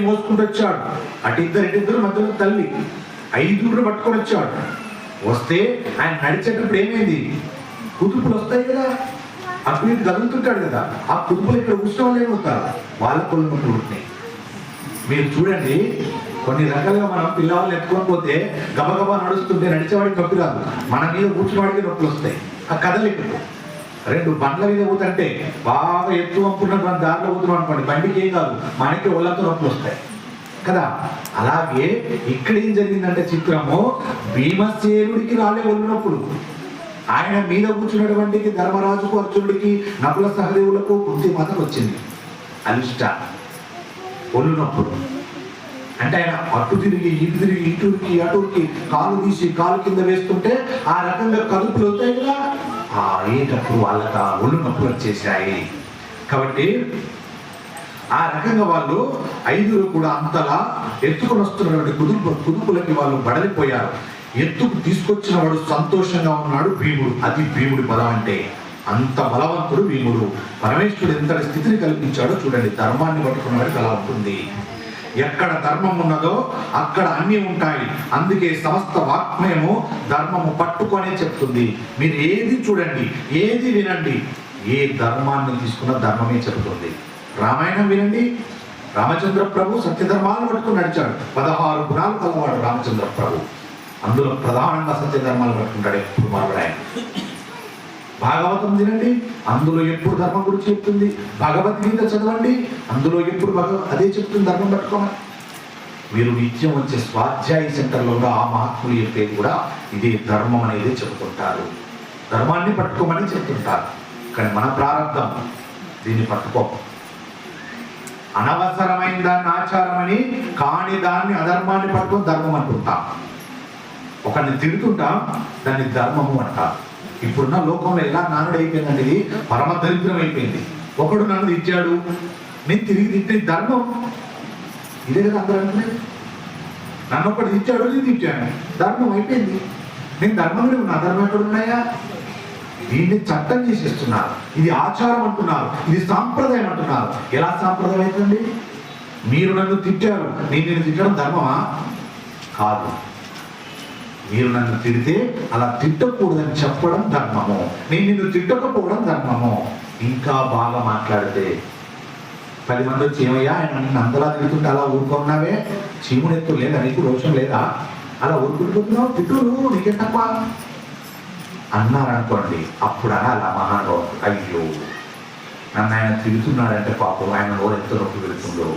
మోసుకుంటూ వచ్చాడు. ఇద్దరు మధ్యలో తల్లి 5 పట్టుకొని వచ్చాడు. వస్తే ఆయన నడిచేటప్పుడు ఏమైంది? కుదుపులు వస్తాయి కదా, అప్పుడు ఇటు కదులుతుంటాడు కదా, ఆ కుదుపులు ఇక్కడ ఉష్ణం వల్ల ఏమవుతారు, వాళ్ళ కొళ్ళు నొప్పులు ఉంటున్నాయి. మీరు చూడండి, కొన్ని రకాలుగా మనం పిల్లవాళ్ళు ఎత్తుకొని పోతే గబగబా నడుస్తుంటే నడిచేవాడికి నొప్పి రాదు, మన మీద కూర్చున్నవాడికి నొప్పులు వస్తాయి. ఆ కదలికలు 2 బండ్ల మీద పోతుంటే బాగా ఎత్తు అనుకున్నటువంటి దారిలో పోతున్నాం అనుకోండి, బండికి ఏం కాదు, మనకి ఒళ్ళంతా నొప్పులు వస్తాయి కదా. అలాగే ఇక్కడ ఏం జరిగిందంటే చిత్రము, భీమసేనుడికి రాలే ఒళ్ళు నొప్పులు, ఆయన మీద కూర్చున్నటువంటి ధర్మరాజుకు, అర్జునుడికి, నకుల సహదేవులకు కుంతిమాతకు వచ్చింది అలిష్ట ఒళ్ళు నొప్పులు. అంటే ఆయన అటు తిరిగి ఇటు తిరిగి ఇటుకి అటుకి కాలు తీసి కాలు కింద వేస్తుంటే ఆ రకంగా కదుపులు అవుతాయి కదా, అయ్యేటప్పుడు వాళ్ళకి ఆ ఒళ్ళు నొప్పులు వచ్చేసాయి. కాబట్టి ఆ రకంగా వాళ్ళు 5 కూడా అంతలా ఎత్తుకొని వస్తున్నటువంటి కుదుపులకి వాళ్ళు బడలిపోయారు. ఎత్తుకు తీసుకొచ్చిన వాడు సంతోషంగా ఉన్నాడు భీముడు. అది భీముడి బలం అంటే, అంత బలవంతుడు భీముడు. పరమేశ్వరుడు ఎంతటి స్థితిని కల్పించాడో చూడండి. ధర్మాన్ని పట్టుకున్న వాడికి అలా ఉంటుంది. ఎక్కడ ధర్మం ఉన్నదో అక్కడ అన్నీ ఉంటాయి. అందుకే సమస్త వాక్మయము ధర్మము పట్టుకొనే చెప్తుంది. మీరు ఏది చూడండి, ఏది వినండి, ఏ ధర్మాన్ని తీసుకున్న ధర్మమే చెబుతుంది. రామాయణం వినండి, రామచంద్ర ప్రభు సత్యధర్మాలను పట్టుకుని నడిచాడు. 16 గుణాలు కలవాడు రామచంద్ర ప్రభు. అందులో ప్రధానంగా సత్యధర్మాలు పట్టుకుంటాడు ఎప్పుడు మాట్లాడాడు. భాగవతం తినండి, అందులో ఎప్పుడు ధర్మం గురించి చెప్తుంది. భగవద్గీత చదవండి, అందులో ఎప్పుడు అదే చెప్తుంది, ధర్మం పట్టుకోమని. మీరు నిత్యం వచ్చే స్వాధ్యాయ సెంటర్లో కూడా ఆ మహాత్ములు చెప్పేది కూడా ఇదే ధర్మం అనేది చెబుతుంటారు. ధర్మాన్ని పట్టుకోమని చెప్తుంటారు. కానీ మన ప్రారంభం దీన్ని పట్టుకో, అనవసరమైన దాన్ని ఆచారం అని, కాని దాన్ని అధర్మాన్ని పట్టుకొని ధర్మం అంటుంటాం. ఒకరిని తిడుతుంటాం, దాన్ని ధర్మము అంటాం. ఇప్పుడున్న లోకంలో ఎలా నానుడు అయిపోయిందంటే ఇది పరమ దరిద్రం అయిపోయింది. ఒకడు నన్ను తిట్టాడు, నేను తిరిగి తిట్టే ధర్మం ఇదే కదా అందరూ అనుకునేది. నన్ను ఒకటి తిట్టాడు, నేను తిట్టాను, ధర్మం అయిపోయింది. నేను ధర్మంలో ఉన్నా, ధర్మం ఎక్కడ ఉన్నాయా? దీన్ని చట్టం చేసేస్తున్నారు. ఇది ఆచారం అంటున్నారు, ఇది సాంప్రదాయం అంటున్నారు. ఎలా సాంప్రదాయం అవుతుంది? మీరు నన్ను తిట్టారు, నేను తిట్టడం ధర్మమా? కాదు. మీరు నన్ను తిడితే అలా తిట్టకూడదని చెప్పడం ధర్మము, నేను నిన్ను తిట్టకపోవడం ధర్మము. ఇంకా బాగా మాట్లాడితే 10 మంది వచ్చి, ఏమయ్యా ఆయన నిన్ను అందలా తిడుతుంటే అలా ఊరుకున్నావే, చీమునెత్తు లేదా, నీకు రోషం లేదా, అలా ఊరుకుంటున్నావు, తిట్టురు నీకే తప్ప అన్నారనుకోండి. అప్పుడు అలా మహానుభావుడు, అయ్యో నన్ను ఆయన తిడుతున్నాడంటే పాపం ఆయన నోరు ఎంత నొప్పి పెడుతుందో.